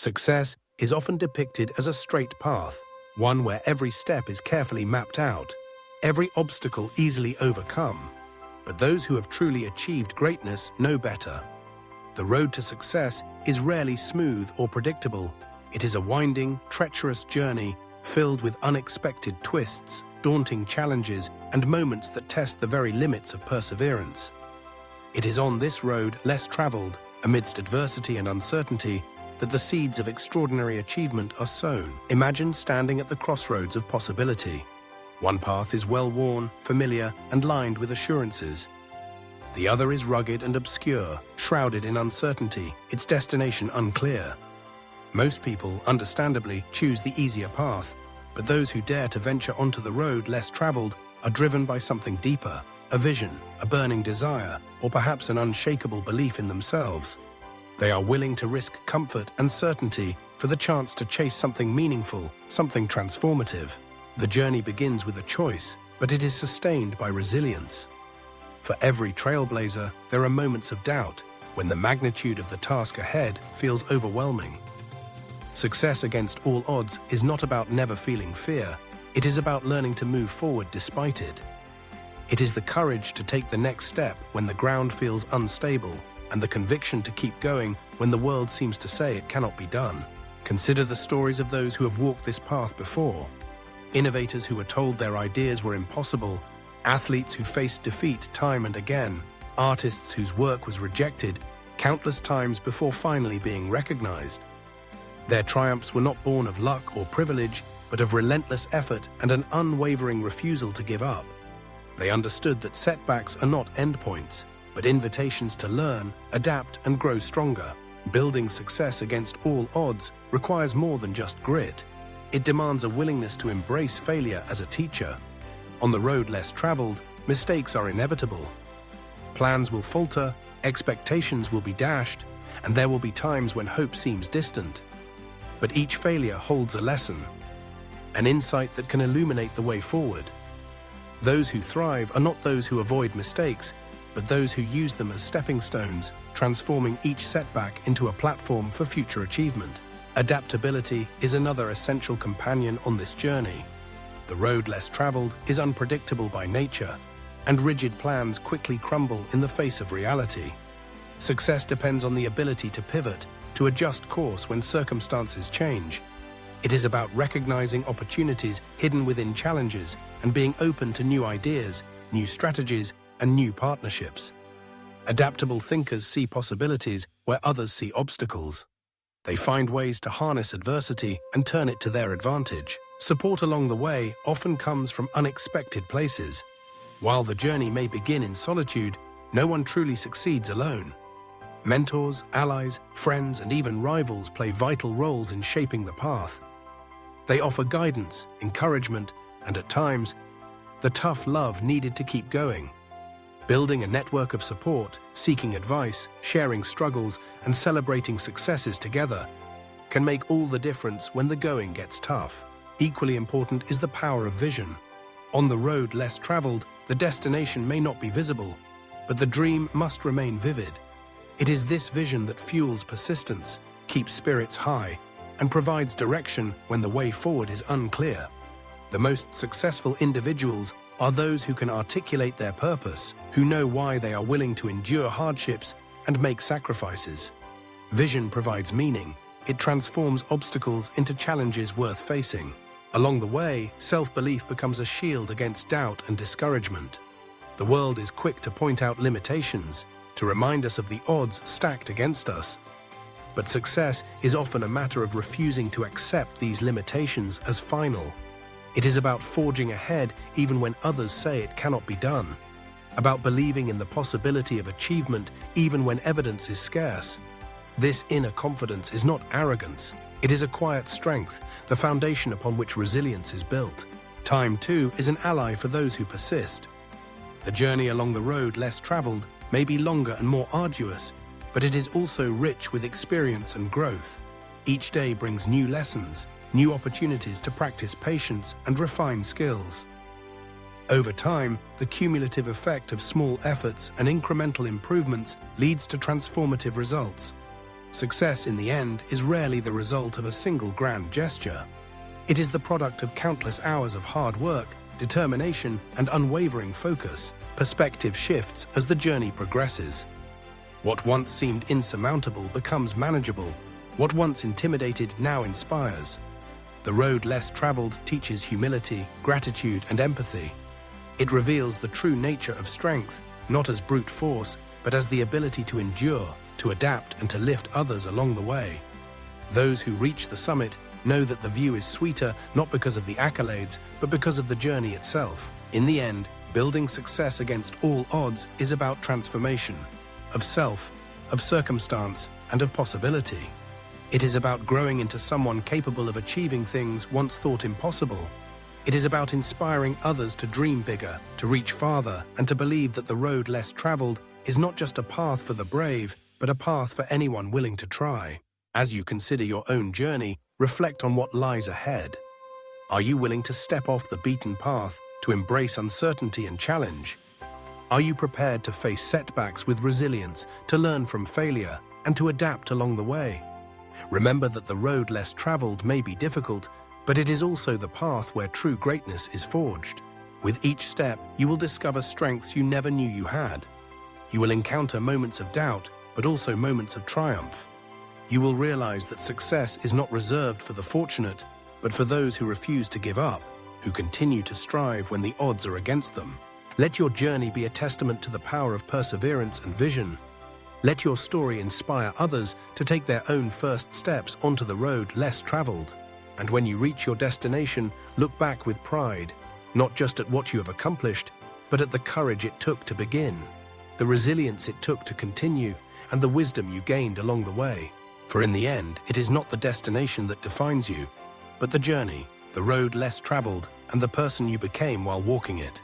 Success is often depicted as a straight path, one where every step is carefully mapped out, every obstacle easily overcome. But those who have truly achieved greatness know better. The road to success is rarely smooth or predictable. It is a winding, treacherous journey filled with unexpected twists, daunting challenges, and moments that test the very limits of perseverance. It is on this road, less traveled, amidst adversity and uncertainty, that the seeds of extraordinary achievement are sown. Imagine standing at the crossroads of possibility. One path is well-worn, familiar, and lined with assurances. The other is rugged and obscure, shrouded in uncertainty, its destination unclear. Most people, understandably, choose the easier path, but those who dare to venture onto the road less traveled are driven by something deeper, a vision, a burning desire, or perhaps an unshakable belief in themselves. They are willing to risk comfort and certainty for the chance to chase something meaningful, something transformative. The journey begins with a choice, but it is sustained by resilience. For every trailblazer, there are moments of doubt, when the magnitude of the task ahead feels overwhelming. Success against all odds is not about never feeling fear, it is about learning to move forward despite it. It is the courage to take the next step when the ground feels unstable, and the conviction to keep going when the world seems to say it cannot be done. Consider the stories of those who have walked this path before. Innovators who were told their ideas were impossible, athletes who faced defeat time and again, artists whose work was rejected countless times before finally being recognized. Their triumphs were not born of luck or privilege, but of relentless effort and an unwavering refusal to give up. They understood that setbacks are not endpoints, but invitations to learn, adapt, and grow stronger. Building success against all odds requires more than just grit. It demands a willingness to embrace failure as a teacher. On the road less traveled, mistakes are inevitable. Plans will falter, expectations will be dashed, and there will be times when hope seems distant. But each failure holds a lesson, an insight that can illuminate the way forward. Those who thrive are not those who avoid mistakes, but those who use them as stepping stones, transforming each setback into a platform for future achievement. Adaptability is another essential companion on this journey. The road less traveled is unpredictable by nature, and rigid plans quickly crumble in the face of reality. Success depends on the ability to pivot, to adjust course when circumstances change. It is about recognizing opportunities hidden within challenges and being open to new ideas, new strategies, and new partnerships. Adaptable thinkers see possibilities where others see obstacles. They find ways to harness adversity and turn it to their advantage. Support along the way often comes from unexpected places. While the journey may begin in solitude, no one truly succeeds alone. Mentors, allies, friends, and even rivals play vital roles in shaping the path. They offer guidance, encouragement, and at times, the tough love needed to keep going. Building a network of support, seeking advice, sharing struggles, and celebrating successes together can make all the difference when the going gets tough. Equally important is the power of vision. On the road less traveled, the destination may not be visible, but the dream must remain vivid. It is this vision that fuels persistence, keeps spirits high, and provides direction when the way forward is unclear. The most successful individuals are those who can articulate their purpose, who know why they are willing to endure hardships and make sacrifices. Vision provides meaning. It transforms obstacles into challenges worth facing. Along the way, self-belief becomes a shield against doubt and discouragement. The world is quick to point out limitations, to remind us of the odds stacked against us. But success is often a matter of refusing to accept these limitations as final. It is about forging ahead even when others say it cannot be done. About believing in the possibility of achievement even when evidence is scarce. This inner confidence is not arrogance. It is a quiet strength, the foundation upon which resilience is built. Time, too, is an ally for those who persist. The journey along the road less traveled may be longer and more arduous, but it is also rich with experience and growth. Each day brings new lessons, new opportunities to practice patience and refine skills. Over time, the cumulative effect of small efforts and incremental improvements leads to transformative results. Success in the end is rarely the result of a single grand gesture. It is the product of countless hours of hard work, determination, and unwavering focus. Perspective shifts as the journey progresses. What once seemed insurmountable becomes manageable. What once intimidated now inspires. The road less traveled teaches humility, gratitude, and empathy. It reveals the true nature of strength, not as brute force, but as the ability to endure, to adapt, and to lift others along the way. Those who reach the summit know that the view is sweeter not because of the accolades, but because of the journey itself. In the end, building success against all odds is about transformation, of self, of circumstance, and of possibility. It is about growing into someone capable of achieving things once thought impossible. It is about inspiring others to dream bigger, to reach farther, and to believe that the road less traveled is not just a path for the brave, but a path for anyone willing to try. As you consider your own journey, reflect on what lies ahead. Are you willing to step off the beaten path, to embrace uncertainty and challenge? Are you prepared to face setbacks with resilience, to learn from failure, and to adapt along the way? Remember that the road less traveled may be difficult, but it is also the path where true greatness is forged. With each step, you will discover strengths you never knew you had. You will encounter moments of doubt, but also moments of triumph. You will realize that success is not reserved for the fortunate, but for those who refuse to give up, who continue to strive when the odds are against them. Let your journey be a testament to the power of perseverance and vision. Let your story inspire others to take their own first steps onto the road less traveled. And when you reach your destination, look back with pride, not just at what you have accomplished, but at the courage it took to begin, the resilience it took to continue, and the wisdom you gained along the way. For in the end, it is not the destination that defines you, but the journey, the road less traveled, and the person you became while walking it.